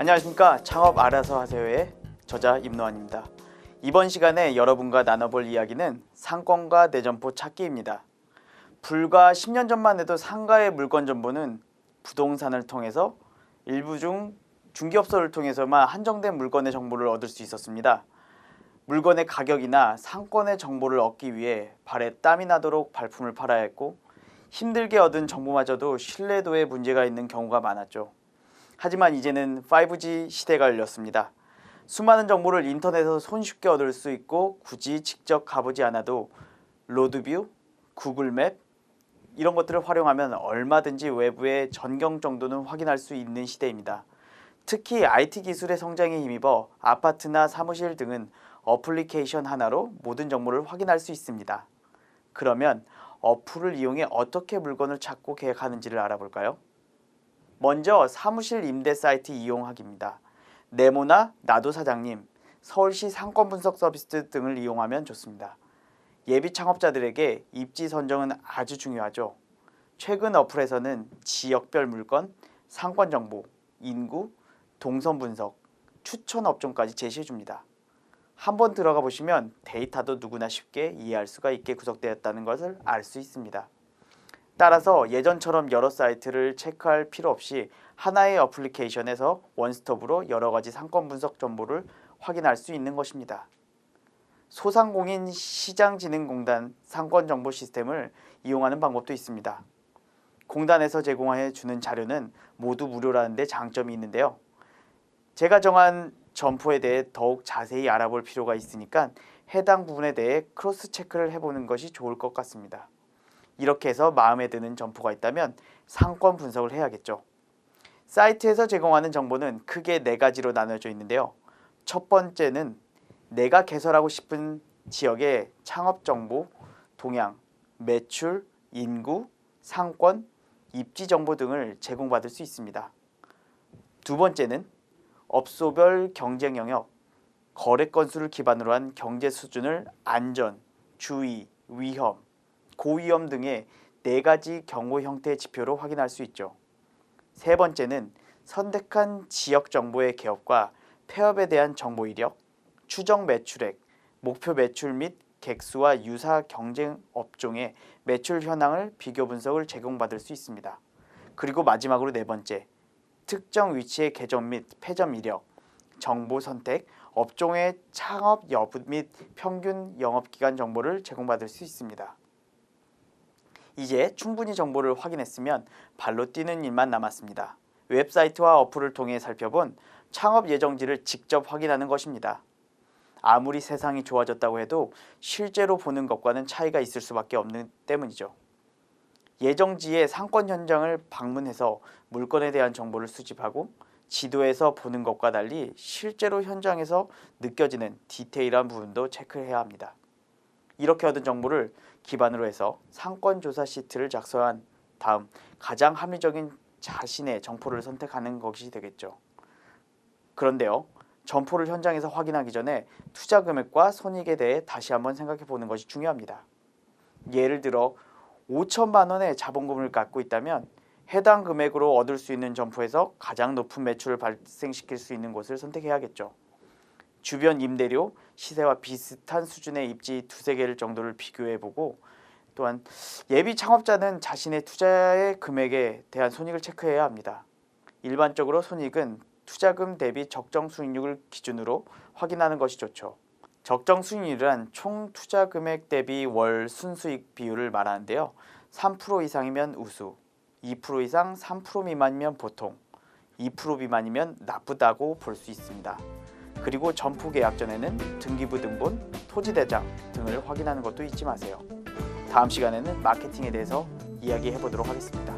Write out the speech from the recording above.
안녕하십니까. 창업 알아서 하세요의 저자 임노환입니다. 이번 시간에 여러분과 나눠볼 이야기는 상권과 내점포 찾기입니다. 불과 10년 전만 해도 상가의 물건 정보는 부동산을 통해서 일부 중 중개업소를 통해서만 한정된 물건의 정보를 얻을 수 있었습니다. 물건의 가격이나 상권의 정보를 얻기 위해 발에 땀이 나도록 발품을 팔아야 했고 힘들게 얻은 정보마저도 신뢰도에 문제가 있는 경우가 많았죠. 하지만 이제는 5G 시대가 열렸습니다. 수많은 정보를 인터넷에서 손쉽게 얻을 수 있고 굳이 직접 가보지 않아도 로드뷰, 구글맵 이런 것들을 활용하면 얼마든지 외부의 전경 정도는 확인할 수 있는 시대입니다. 특히 IT 기술의 성장에 힘입어 아파트나 사무실 등은 어플리케이션 하나로 모든 정보를 확인할 수 있습니다. 그러면 어플을 이용해 어떻게 물건을 찾고 계획하는지를 알아볼까요? 먼저 사무실 임대 사이트 이용하기입니다. 네모나 나도 사장님, 서울시 상권 분석 서비스 등을 이용하면 좋습니다. 예비 창업자들에게 입지 선정은 아주 중요하죠. 최근 어플에서는 지역별 물건, 상권 정보, 인구, 동선 분석, 추천 업종까지 제시해 줍니다. 한번 들어가 보시면 데이터도 누구나 쉽게 이해할 수가 있게 구성되었다는 것을 알 수 있습니다. 따라서 예전처럼 여러 사이트를 체크할 필요 없이 하나의 어플리케이션에서 원스톱으로 여러 가지 상권 분석 정보를 확인할 수 있는 것입니다. 소상공인 시장진흥공단 상권정보 시스템을 이용하는 방법도 있습니다. 공단에서 제공해 주는 자료는 모두 무료라는 데 장점이 있는데요. 제가 정한 점포에 대해 더욱 자세히 알아볼 필요가 있으니까 해당 부분에 대해 크로스 체크를 해보는 것이 좋을 것 같습니다. 이렇게 해서 마음에 드는 점포가 있다면 상권 분석을 해야겠죠. 사이트에서 제공하는 정보는 크게 4가지로 나눠져 있는데요. 첫 번째는 내가 개설하고 싶은 지역의 창업 정보, 동향, 매출, 인구, 상권, 입지 정보 등을 제공받을 수 있습니다. 두 번째는 업소별 경쟁 영역, 거래 건수를 기반으로 한 경제 수준을 안전, 주의, 위험, 고위험 등의 4가지 경고 형태의 지표로 확인할 수 있죠. 세 번째는 선택한 지역 정보의 개업과 폐업에 대한 정보 이력, 추정 매출액, 목표 매출 및 객수와 유사 경쟁 업종의 매출 현황을 비교 분석을 제공받을 수 있습니다. 그리고 마지막으로 4번째, 특정 위치의 개점 및 폐점 이력, 정보 선택, 업종의 창업 여부 및 평균 영업기간 정보를 제공받을 수 있습니다. 이제 충분히 정보를 확인했으면 발로 뛰는 일만 남았습니다. 웹사이트와 어플을 통해 살펴본 창업 예정지를 직접 확인하는 것입니다. 아무리 세상이 좋아졌다고 해도 실제로 보는 것과는 차이가 있을 수밖에 없는 때문이죠. 예정지의 상권 현장을 방문해서 물건에 대한 정보를 수집하고 지도에서 보는 것과 달리 실제로 현장에서 느껴지는 디테일한 부분도 체크해야 합니다. 이렇게 얻은 정보를 기반으로 해서 상권조사 시트를 작성한 다음 가장 합리적인 자신의 점포를 선택하는 것이 되겠죠. 그런데요, 점포를 현장에서 확인하기 전에 투자 금액과 손익에 대해 다시 한번 생각해 보는 것이 중요합니다. 예를 들어 5천만 원의 자본금을 갖고 있다면 해당 금액으로 얻을 수 있는 점포에서 가장 높은 매출을 발생시킬 수 있는 곳을 선택해야겠죠. 주변 임대료, 시세와 비슷한 수준의 입지 2-3개를 정도를 비교해보고 또한 예비 창업자는 자신의 투자의 금액에 대한 손익을 체크해야 합니다. 일반적으로 손익은 투자금 대비 적정 수익률을 기준으로 확인하는 것이 좋죠. 적정 수익률은 총 투자 금액 대비 월 순수익 비율을 말하는데요. 3% 이상이면 우수, 2% 이상 3% 미만이면 보통, 2% 미만이면 나쁘다고 볼 수 있습니다. 그리고 점포 계약 전에는 등기부 등본, 토지대장 등을 확인하는 것도 잊지 마세요. 다음 시간에는 마케팅에 대해서 이야기해 보도록 하겠습니다.